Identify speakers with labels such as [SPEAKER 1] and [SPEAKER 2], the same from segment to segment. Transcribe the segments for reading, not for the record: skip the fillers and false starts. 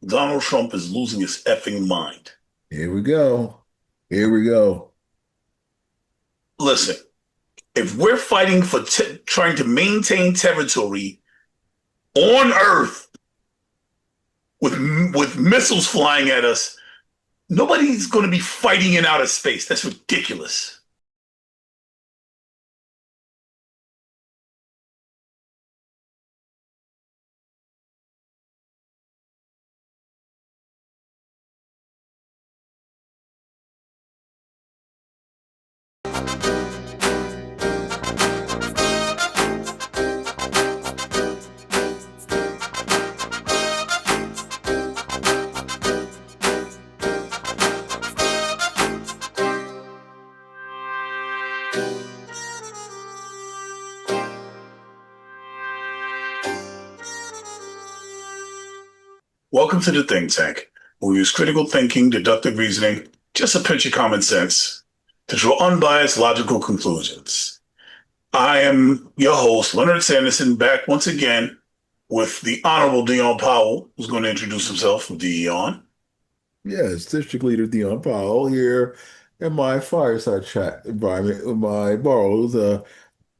[SPEAKER 1] Donald Trump is losing his effing mind.
[SPEAKER 2] Here we go. Here we go.
[SPEAKER 1] Listen, if we're fighting for trying to maintain territory on Earth with missiles flying at us, nobody's going to be fighting in outer space. That's ridiculous. Welcome to the Think Tank. We use critical thinking, deductive reasoning, just a pinch of common sense to draw unbiased, logical conclusions. I am your host, Leonard Sanderson, back once again with the Honorable Dion Powell, who's going to introduce himself. Dion.
[SPEAKER 2] Yes, District Leader Dion Powell here in my fireside chat environment with my borrowed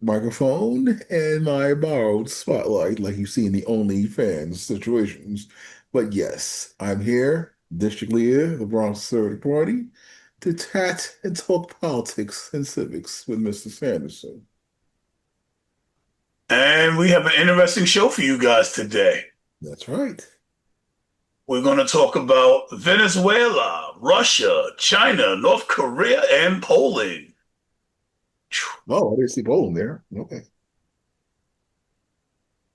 [SPEAKER 2] microphone and my borrowed spotlight, like you see in the OnlyFans situations. But yes, I'm here, District Leader of the Bronx Third Party, to chat and talk politics and civics with Mr. Sanderson.
[SPEAKER 1] And we have an interesting show for you guys today.
[SPEAKER 2] That's right.
[SPEAKER 1] We're going to talk about Venezuela, Russia, China, North Korea, and Poland.
[SPEAKER 2] Oh, I didn't see Poland there. Okay.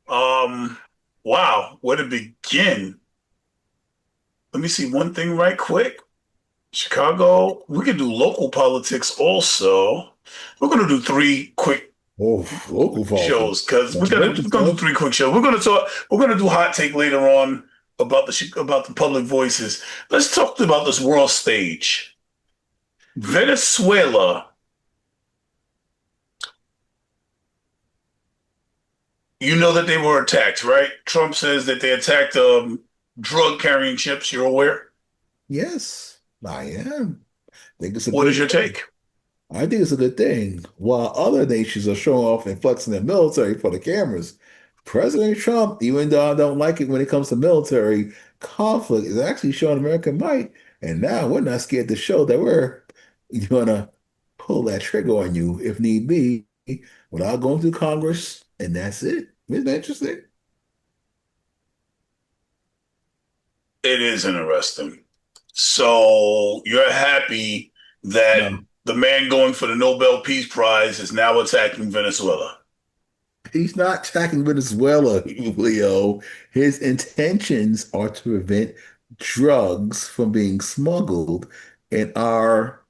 [SPEAKER 1] Um, wow, where to begin? Let me see one thing right quick. Chicago, we can do local politics also. We're going to do three quick
[SPEAKER 2] Oh, local
[SPEAKER 1] shows
[SPEAKER 2] politics.
[SPEAKER 1] because
[SPEAKER 2] That's
[SPEAKER 1] we're
[SPEAKER 2] local
[SPEAKER 1] gonna do
[SPEAKER 2] stuff.
[SPEAKER 1] three quick shows. We're gonna do hot take later on about the public voices. Let's talk about this world stage. Venezuela, you know that they were attacked, right? Trump says that they attacked drug carrying ships. You're aware?
[SPEAKER 2] Yes, I am. Think it's a
[SPEAKER 1] What is
[SPEAKER 2] good
[SPEAKER 1] your
[SPEAKER 2] thing.
[SPEAKER 1] take?
[SPEAKER 2] I think it's a good thing. While other nations are showing off and flexing their military for the cameras, President Trump, even though I don't like it when it comes to military conflict, is actually showing American might. And now we're not scared to show that we're gonna pull that trigger on you if need be without going through Congress. And that's it. Isn't that interesting?
[SPEAKER 1] It is interesting. So you're happy that
[SPEAKER 2] No.
[SPEAKER 1] the man going for the Nobel Peace Prize is now attacking Venezuela.
[SPEAKER 2] He's not attacking Venezuela, Leo. His intentions are to prevent drugs from being smuggled in our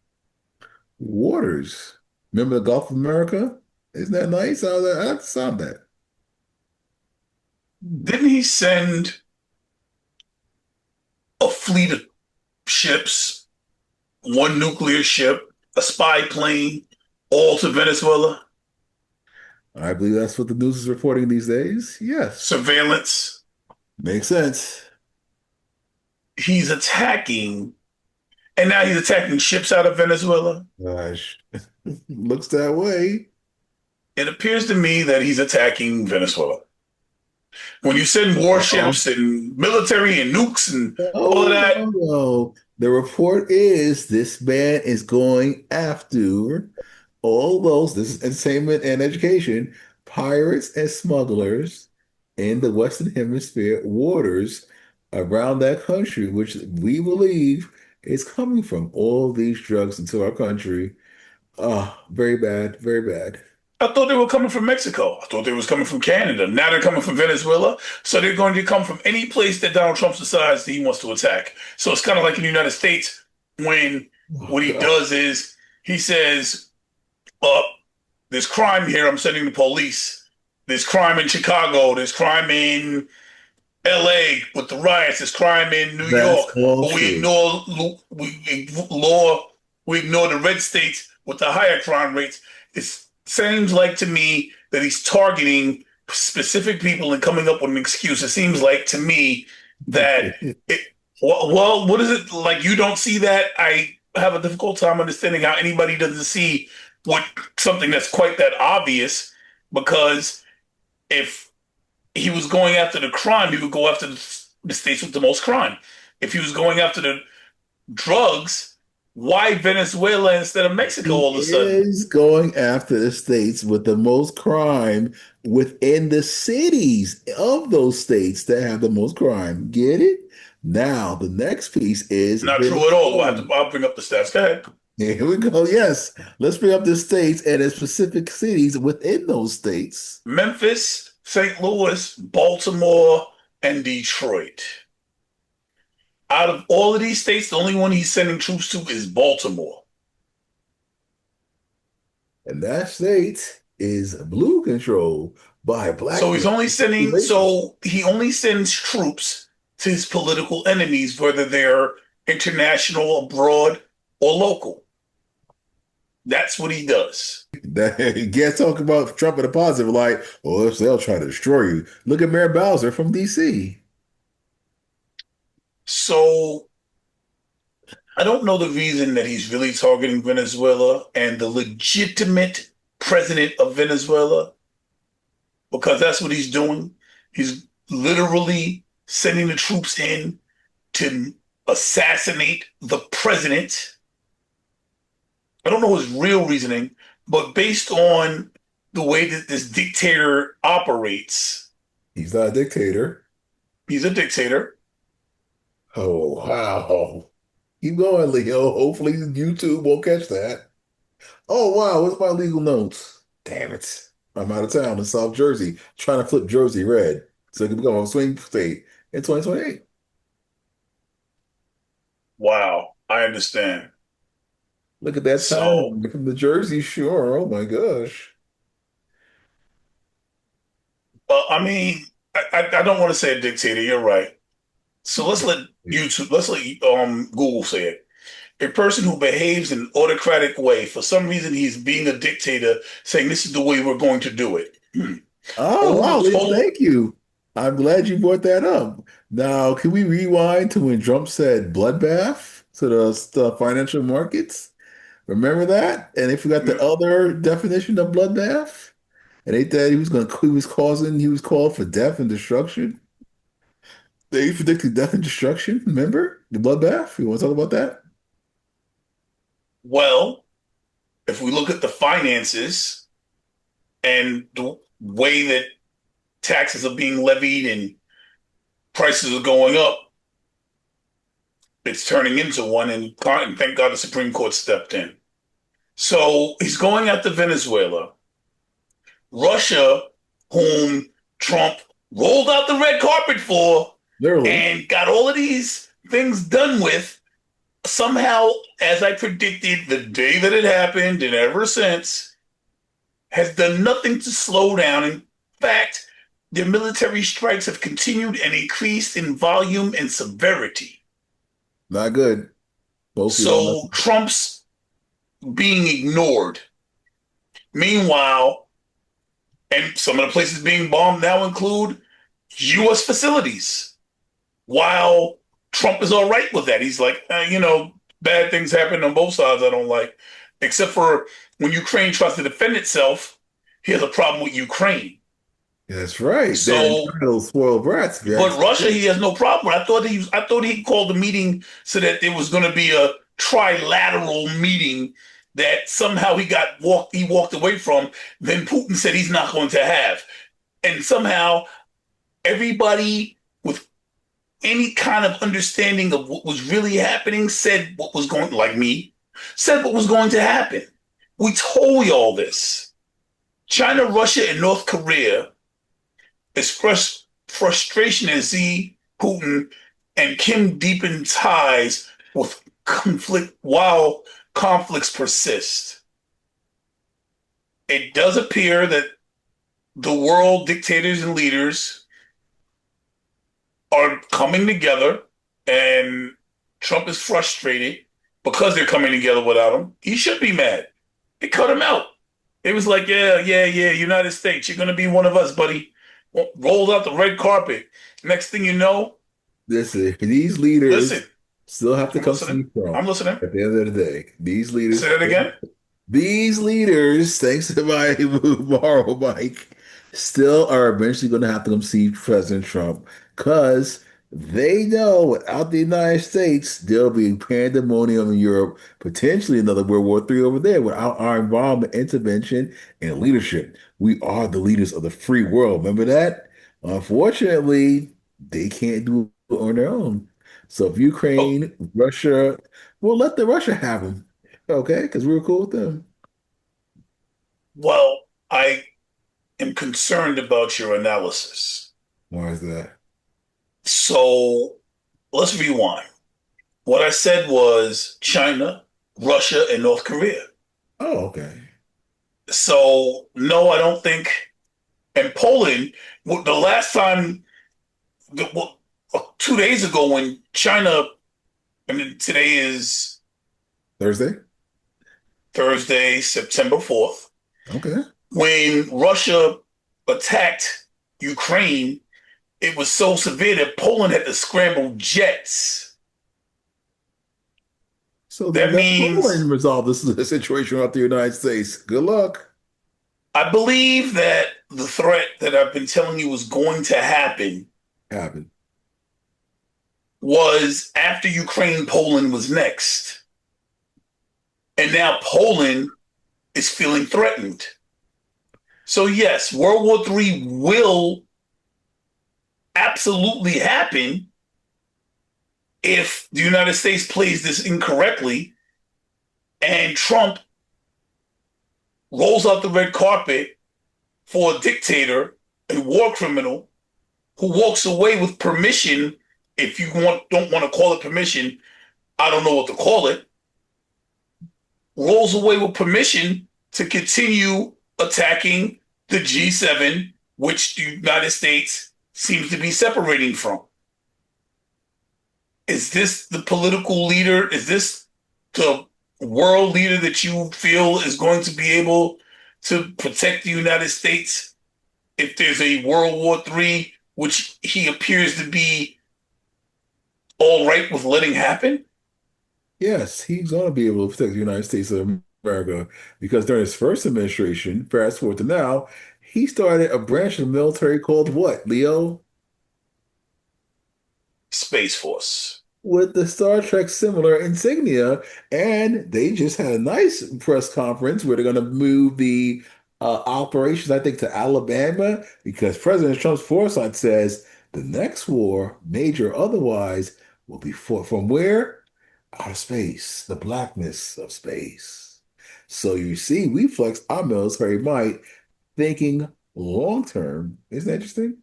[SPEAKER 2] waters. Remember the Gulf of America? Isn't that nice? How does that sound that?
[SPEAKER 1] Didn't he send a fleet of ships, one nuclear ship, a spy plane, all to Venezuela?
[SPEAKER 2] I believe that's what the news is reporting these days. Yes.
[SPEAKER 1] Surveillance.
[SPEAKER 2] Makes sense.
[SPEAKER 1] He's attacking, and now he's attacking ships out of Venezuela.
[SPEAKER 2] Gosh, looks that way.
[SPEAKER 1] It appears to me that he's attacking Venezuela. When you send
[SPEAKER 2] Uh-oh.
[SPEAKER 1] warships and military and nukes and all of
[SPEAKER 2] Oh,
[SPEAKER 1] that,
[SPEAKER 2] no, no. The report is this man is going after all those, this is entertainment and education, pirates and smugglers in the Western Hemisphere waters around that country, which we believe is coming from all these drugs into our country. Very bad, very bad.
[SPEAKER 1] I thought they were coming from Mexico. I thought they was coming from Canada. Now they're coming from Venezuela. So they're going to come from any place that Donald Trump decides that he wants to attack. So it's kind of like in the United States when
[SPEAKER 2] Oh,
[SPEAKER 1] what he
[SPEAKER 2] God.
[SPEAKER 1] does is he says, there's crime here. I'm sending the police. There's crime in Chicago. There's crime in LA with the riots. There's crime in New
[SPEAKER 2] That's
[SPEAKER 1] York.
[SPEAKER 2] all
[SPEAKER 1] But
[SPEAKER 2] true.
[SPEAKER 1] we ignore the red states with the higher crime rates. It seems like to me that he's targeting specific people and coming up with an excuse. It seems like to me that it, well, what is it like? You don't see that? I have a difficult time understanding how anybody doesn't see what something that's quite that obvious. Because if he was going after the crime, he would go after the states with the most crime. If he was going after the drugs, why Venezuela instead of Mexico
[SPEAKER 2] He
[SPEAKER 1] all of a sudden?
[SPEAKER 2] is going after the states with the most crime within the cities of those states that have the most crime. Get it? Now, the next piece is
[SPEAKER 1] Not true at all.
[SPEAKER 2] Venezuela.
[SPEAKER 1] I'll bring up the stats. Go ahead.
[SPEAKER 2] Here we go. Yes, let's bring up the states and the specific cities within those states.
[SPEAKER 1] Memphis, St. Louis, Baltimore, and Detroit. Out of all of these states, the only one he's sending troops to is Baltimore.
[SPEAKER 2] And that state is blue control by black
[SPEAKER 1] So he's only sending,
[SPEAKER 2] population.
[SPEAKER 1] so he only sends troops to his political enemies, whether they're international, abroad, or local. That's what he does.
[SPEAKER 2] That you can't talk about Trump in a positive light, or else they'll try to destroy you. Look at Mayor Bowser from DC.
[SPEAKER 1] So I don't know the reason that he's really targeting Venezuela and the legitimate president of Venezuela, because that's what he's doing. He's literally sending the troops in to assassinate the president. I don't know his real reasoning, but based on the way that this dictator operates,
[SPEAKER 2] He's not a dictator.
[SPEAKER 1] he's a dictator.
[SPEAKER 2] Oh, wow. Keep going, Leo. Hopefully YouTube won't catch that. Oh, wow. What's my legal notes? Damn it. I'm out of town in South Jersey, trying to flip Jersey red so it can become a swing state in 2028.
[SPEAKER 1] Wow, I understand.
[SPEAKER 2] Look at that
[SPEAKER 1] So,
[SPEAKER 2] time from the Jersey Shore. Oh my gosh.
[SPEAKER 1] I mean, I don't want to say a dictator. You're right. So let's let Google say it. A person who behaves in an autocratic way. For some reason, he's being a dictator, saying this is the way we're going to do it.
[SPEAKER 2] Oh,
[SPEAKER 1] Or
[SPEAKER 2] wow,
[SPEAKER 1] who
[SPEAKER 2] Leo,
[SPEAKER 1] told
[SPEAKER 2] thank you. I'm glad you brought that up. Now, can we rewind to when Trump said bloodbath to the financial markets? Remember that? And they forgot the other definition of bloodbath? And they thought he was called for death and destruction. They predicted death and destruction. Remember the bloodbath? You want to talk about that?
[SPEAKER 1] well, if we look at the finances and the way that taxes are being levied and prices are going up, it's turning into one. And thank God the Supreme Court stepped in. So he's going after Venezuela, Russia, whom Trump rolled out the red carpet for
[SPEAKER 2] Literally.
[SPEAKER 1] and got all of these things done with. Somehow, as I predicted the day that it happened and ever since, has done nothing to slow down. In fact, their military strikes have continued and increased in volume and severity.
[SPEAKER 2] Not good. Hopefully don't mess
[SPEAKER 1] So Trump's being ignored. Meanwhile, and some of the places being bombed now include U.S. facilities. While Trump is all right with that, he's like, bad things happen on both sides I don't like. Except for when Ukraine tries to defend itself, he has a problem with Ukraine.
[SPEAKER 2] That's right. They're
[SPEAKER 1] So,
[SPEAKER 2] entitled spoiled brats, if you
[SPEAKER 1] but
[SPEAKER 2] ask
[SPEAKER 1] Russia,
[SPEAKER 2] me.
[SPEAKER 1] he has no problem. I thought he called a meeting so that there was going to be a trilateral meeting that somehow he walked away from. Then Putin said he's not going to have, and somehow everybody with any kind of understanding of what was really happening said what was going, like me, said what was going to happen. We told y'all this. China, Russia, and North Korea expressed frustration at Xi, Putin, and Kim deepen ties with conflict while conflicts persist. It does appear that the world dictators and leaders are coming together, and Trump is frustrated because they're coming together without him. He should be mad. They cut him out. It was like, yeah, United States, you're going to be one of us, buddy. Rolled out the red carpet. Next thing you know,
[SPEAKER 2] these leaders
[SPEAKER 1] Listen,
[SPEAKER 2] still have to
[SPEAKER 1] I'm
[SPEAKER 2] come
[SPEAKER 1] listening.
[SPEAKER 2] see Trump
[SPEAKER 1] I'm listening.
[SPEAKER 2] at the end of the day.
[SPEAKER 1] Say that again.
[SPEAKER 2] These leaders, thanks to my borrow Mike, still are eventually going to have to come see President Trump because they know without the United States, there'll be pandemonium in Europe, potentially another World War III over there without our involvement, intervention, and leadership. We are the leaders of the free world. Remember that? Unfortunately, they can't do it on their own. So if
[SPEAKER 1] Oh,
[SPEAKER 2] Ukraine, Russia, well, let the Russia have them. Okay, because we were cool with them.
[SPEAKER 1] well, I am concerned about your analysis.
[SPEAKER 2] Why is that?
[SPEAKER 1] So let's rewind. What I said was China, Russia, and North Korea.
[SPEAKER 2] Oh, okay.
[SPEAKER 1] So no, I don't think. And Poland, the last time, well, 2 days ago, when China, I mean, today is
[SPEAKER 2] Thursday?
[SPEAKER 1] Thursday, September 4th,
[SPEAKER 2] Okay.
[SPEAKER 1] when Russia attacked Ukraine, it was so severe that Poland had to scramble jets.
[SPEAKER 2] So then
[SPEAKER 1] That
[SPEAKER 2] let Poland
[SPEAKER 1] means
[SPEAKER 2] resolve this situation without the United States. Good luck.
[SPEAKER 1] I believe that the threat that I've been telling you was going to happen
[SPEAKER 2] Happened.
[SPEAKER 1] was after Ukraine, Poland was next. And now Poland is feeling threatened. So, yes, World War III will absolutely happen if the United States plays this incorrectly and Trump rolls out the red carpet for a dictator, a war criminal who walks away with permission. If you don't want to call it permission, I don't know what to call it. Rolls away with permission to continue attacking the G7, which the United States seems to be separating from. Is this the political leader? Is this the world leader that you feel is going to be able to protect the United States if there's a World War III, which he appears to be all right with letting happen?
[SPEAKER 2] Yes, he's going to be able to protect the United States of America because during his first administration, fast forward to now, he started a branch of the military called what, Leo?
[SPEAKER 1] Space Force.
[SPEAKER 2] With the Star Trek similar insignia, and they just had a nice press conference where they're going to move the operations, I think, to Alabama because President Trump's foresight says the next war, major or otherwise, will be fought from where? Outer space, the blackness of space. So you see, we flex our military might thinking long term. Isn't that interesting?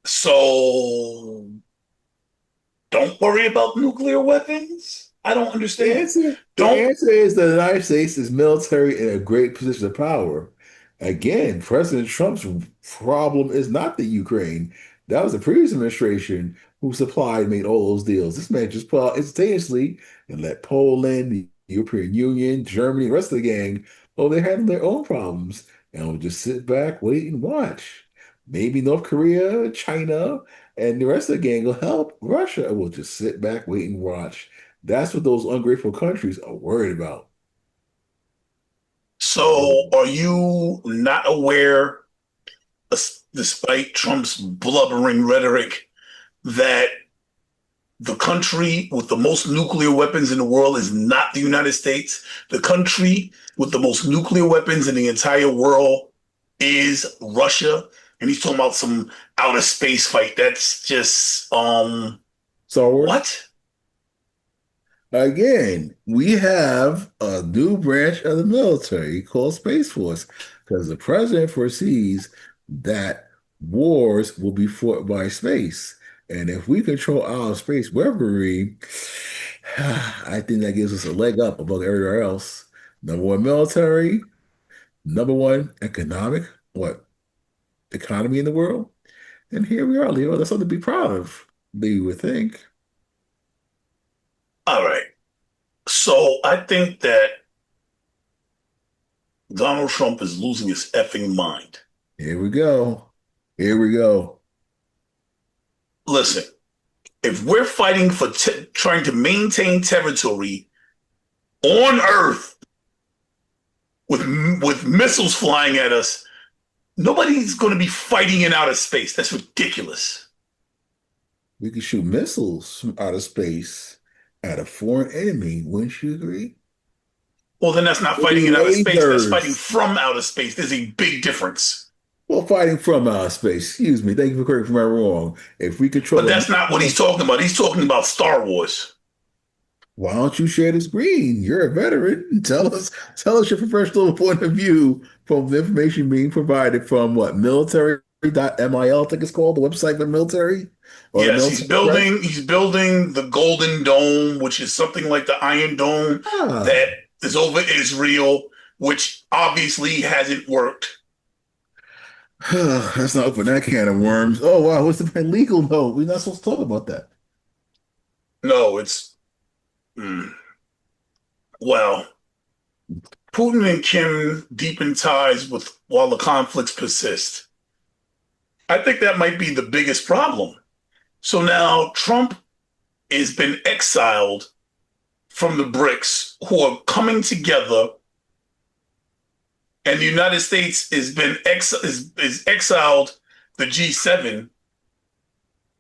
[SPEAKER 1] So don't worry about nuclear weapons? I don't
[SPEAKER 2] The
[SPEAKER 1] understand.
[SPEAKER 2] answer, the
[SPEAKER 1] Don't.
[SPEAKER 2] answer is the United States is military in a great position of power. Again, President Trump's problem is not the Ukraine. That was the previous administration who supplied, made all those deals. This man just pulled out instantaneously and let Poland, the European Union, Germany, the rest of the gang, oh, they handle their own problems and will just sit back, wait, and watch. Maybe North Korea, China, and the rest of the gang will help. Russia will just sit back, wait, and watch. That's what those ungrateful countries are worried about.
[SPEAKER 1] So are you not aware, despite Trump's blubbering rhetoric, that the country with the most nuclear weapons in the world is not the United States? The country with the most nuclear weapons in the entire world is Russia. And he's talking about some outer space fight. That's just
[SPEAKER 2] Star Wars?
[SPEAKER 1] what?
[SPEAKER 2] Again, we have a new branch of the military called Space Force because the president foresees that wars will be fought by space. And if we control our space weaponry, I think that gives us a leg up above everywhere else. Number one military, number one economic, what, economy in the world? And here we are, Leo. That's something to be proud of, you would think.
[SPEAKER 1] All right. So I think that Donald Trump is losing his effing mind.
[SPEAKER 2] Here we go. Here we go.
[SPEAKER 1] Listen, if we're fighting for trying to maintain territory on Earth with missiles flying at us, nobody's going to be fighting in outer space. That's ridiculous.
[SPEAKER 2] We can shoot missiles from outer space at a foreign enemy. Wouldn't you agree?
[SPEAKER 1] Well, then that's not
[SPEAKER 2] Maybe
[SPEAKER 1] fighting in outer space. That's fighting
[SPEAKER 2] lasers.
[SPEAKER 1] from outer space. There's a big difference.
[SPEAKER 2] Well, fighting from outer space. Excuse me. Thank you for correcting me wrong. If we
[SPEAKER 1] But
[SPEAKER 2] control a
[SPEAKER 1] that's not what he's
[SPEAKER 2] missile,
[SPEAKER 1] talking about. He's talking about Star Wars.
[SPEAKER 2] why don't you share the screen? You're a veteran. Tell us your professional point of view from the information being provided from what military.mil, I think it's called, the website for the military or the
[SPEAKER 1] Yes,
[SPEAKER 2] military, right?
[SPEAKER 1] he's building the Golden Dome, which is something like the Iron Dome
[SPEAKER 2] Ah,
[SPEAKER 1] that is over Israel, which obviously hasn't worked.
[SPEAKER 2] let's not open that can of worms. Oh wow, what's the legal note? We're not supposed to talk about that.
[SPEAKER 1] No, it's mm, well, Putin and Kim deepen ties with while the conflicts persist. I think that might be the biggest problem. So now Trump has been exiled from the BRICS, who are coming together, and the United States is exiled the G7,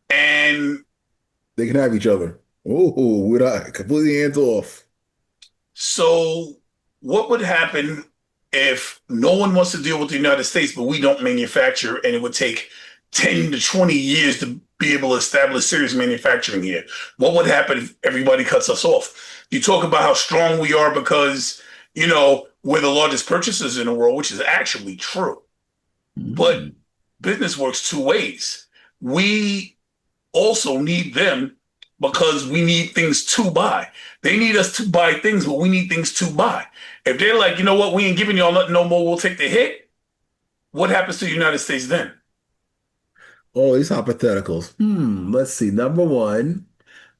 [SPEAKER 1] and
[SPEAKER 2] They can have each other. Oh, we're not completely hands off.
[SPEAKER 1] so what would happen if no one wants to deal with the United States, but we don't manufacture, and it would take 10 to 20 years to be able to establish serious manufacturing here? What would happen if everybody cuts us off? You talk about how strong we are because, we're the largest purchasers in the world, which is actually true. But
[SPEAKER 2] Hmm.
[SPEAKER 1] business works two ways. We also need them because we need things to buy. They need us to buy things, but we need things to buy. If they're like, you know what, we ain't giving y'all nothing no more, we'll take the hit. What happens to the United States then?
[SPEAKER 2] All these hypotheticals. Let's see. Number one,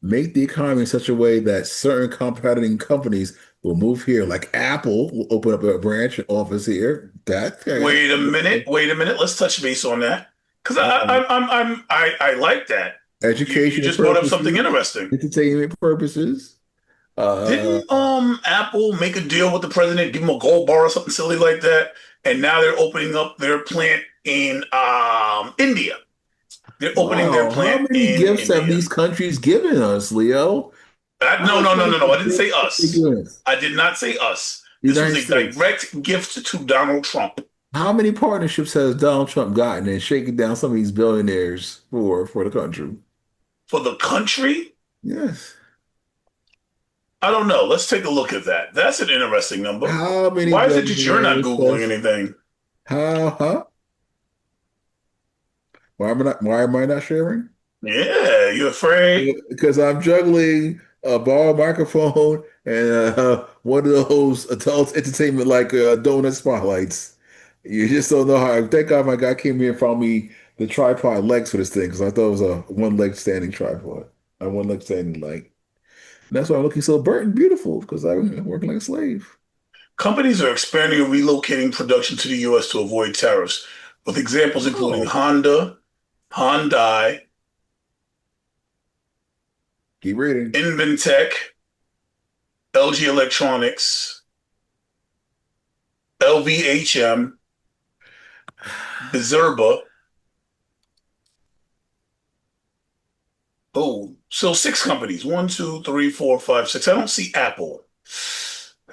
[SPEAKER 2] make the economy in such a way that certain competing companies will move here, like Apple will open up a branch office here.
[SPEAKER 1] Wait a minute. Let's touch base on that because
[SPEAKER 2] Um,
[SPEAKER 1] I like that. You
[SPEAKER 2] educational
[SPEAKER 1] just brought up something
[SPEAKER 2] purposes,
[SPEAKER 1] interesting.
[SPEAKER 2] entertainment purposes. Uh,
[SPEAKER 1] Didn't Apple make a deal with the president, give him a gold bar or something silly like that? And now they're opening up their plant in India. They're opening their
[SPEAKER 2] wow, how
[SPEAKER 1] plant
[SPEAKER 2] many
[SPEAKER 1] in
[SPEAKER 2] gifts have
[SPEAKER 1] India.
[SPEAKER 2] these countries given us, Leo?
[SPEAKER 1] No,
[SPEAKER 2] How
[SPEAKER 1] no, no,
[SPEAKER 2] many
[SPEAKER 1] no, no. I didn't say
[SPEAKER 2] gifts have they
[SPEAKER 1] us.
[SPEAKER 2] given us?
[SPEAKER 1] I did not say us.
[SPEAKER 2] The
[SPEAKER 1] This was
[SPEAKER 2] United
[SPEAKER 1] a
[SPEAKER 2] States.
[SPEAKER 1] direct gift to Donald Trump
[SPEAKER 2] How many partnerships has Donald Trump gotten and shaking down some of these billionaires for the country?
[SPEAKER 1] for the country.
[SPEAKER 2] Yes.
[SPEAKER 1] I don't know. Let's take a look at that. That's an interesting number.
[SPEAKER 2] How many
[SPEAKER 1] Why is it that you're not
[SPEAKER 2] billionaires
[SPEAKER 1] Googling
[SPEAKER 2] has
[SPEAKER 1] anything?
[SPEAKER 2] huh? Why am I not sharing?
[SPEAKER 1] Yeah, you afraid?
[SPEAKER 2] Because I'm juggling a borrowed microphone and one of those adult entertainment like donut spotlights. You just don't know how. Thank God my guy came here and found me the tripod legs for this thing because I thought it was a one leg standing tripod, a one leg standing leg. And that's why I'm looking so burnt and beautiful because I'm working like a slave.
[SPEAKER 1] Companies are expanding and relocating production to the U.S. to avoid tariffs, with examples including
[SPEAKER 2] Oh,
[SPEAKER 1] Honda, Hyundai,
[SPEAKER 2] keep reading.
[SPEAKER 1] Inventec, LG Electronics, LVHM, Bizerba. Oh, so six companies. One, two, three, four, five, six. I don't see Apple.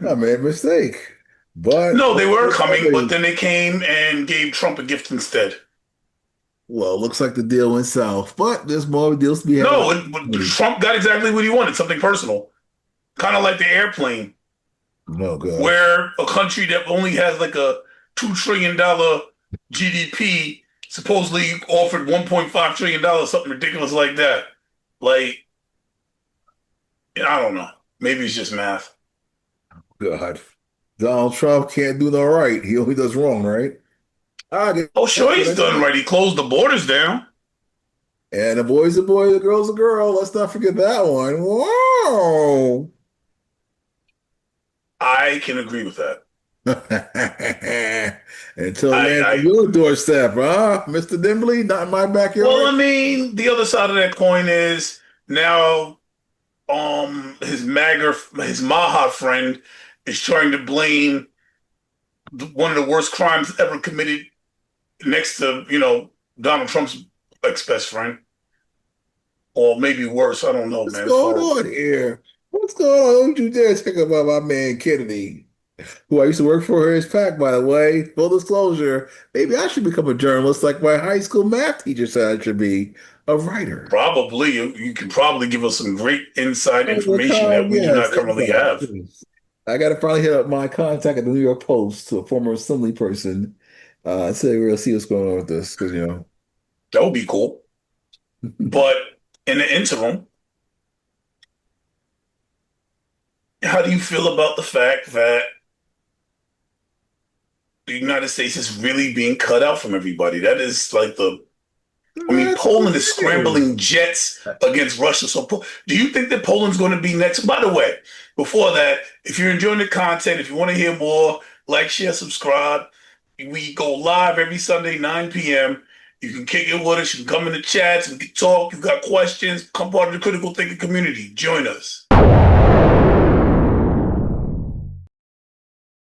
[SPEAKER 2] I made a mistake, but
[SPEAKER 1] No, they
[SPEAKER 2] let's
[SPEAKER 1] were
[SPEAKER 2] look at
[SPEAKER 1] coming, but
[SPEAKER 2] the.
[SPEAKER 1] then they came and gave Trump a gift instead.
[SPEAKER 2] Well, it looks like the deal went south, but there's more deals to be had.
[SPEAKER 1] No, Trump got exactly what he wanted, something personal. Kind of like the airplane,
[SPEAKER 2] Oh God.
[SPEAKER 1] where a country that only has like a $2 trillion GDP supposedly offered $1.5 trillion, something ridiculous like that. Like, I don't know. Maybe it's just math.
[SPEAKER 2] God. Donald Trump can't do no right. He only does wrong, right? I guess
[SPEAKER 1] Oh, sure,
[SPEAKER 2] that's what
[SPEAKER 1] he's
[SPEAKER 2] I
[SPEAKER 1] done
[SPEAKER 2] think.
[SPEAKER 1] right. He closed the borders down.
[SPEAKER 2] And the boy's a boy, the girl's a girl. Let's not forget that one. Whoa.
[SPEAKER 1] I can agree with that.
[SPEAKER 2] Until
[SPEAKER 1] I,
[SPEAKER 2] land on
[SPEAKER 1] I,
[SPEAKER 2] your doorstep, huh, Mr. Dimbley? Not in my
[SPEAKER 1] well,
[SPEAKER 2] backyard.
[SPEAKER 1] I mean, the other side of that coin is now, his Maha friend is trying to blame one of the worst crimes ever committed next to, Donald Trump's ex-best friend, or maybe worse. I don't know,
[SPEAKER 2] What's
[SPEAKER 1] man.
[SPEAKER 2] going
[SPEAKER 1] So
[SPEAKER 2] on here? What's going on? Don't you dare talk about my man Kennedy, who I used to work for his pack, by the way. Full disclosure, maybe I should become a journalist like my high school math teacher said I should be, a writer.
[SPEAKER 1] probably you can probably give us some great inside
[SPEAKER 2] Over
[SPEAKER 1] information that
[SPEAKER 2] time,
[SPEAKER 1] we do
[SPEAKER 2] yes,
[SPEAKER 1] not currently
[SPEAKER 2] inside.
[SPEAKER 1] have.
[SPEAKER 2] Yes. I got to finally hit up my contact at the New York Post to a former assembly person. Say we'll see what's going on with this because
[SPEAKER 1] That would be cool. But in the interim, how do you feel about the fact that the United States is really being cut out from everybody? That is like I mean,
[SPEAKER 2] that's
[SPEAKER 1] Poland is
[SPEAKER 2] weird.
[SPEAKER 1] scrambling jets against Russia. So, do you think that Poland's going to be next? By the way, before that, if you're enjoying the content, if you want to hear more, like, share, subscribe. We go live every Sunday, 9 p.m. You can kick it with us. You can come in the chats and talk. You got questions, come part of the critical thinking community. Join us.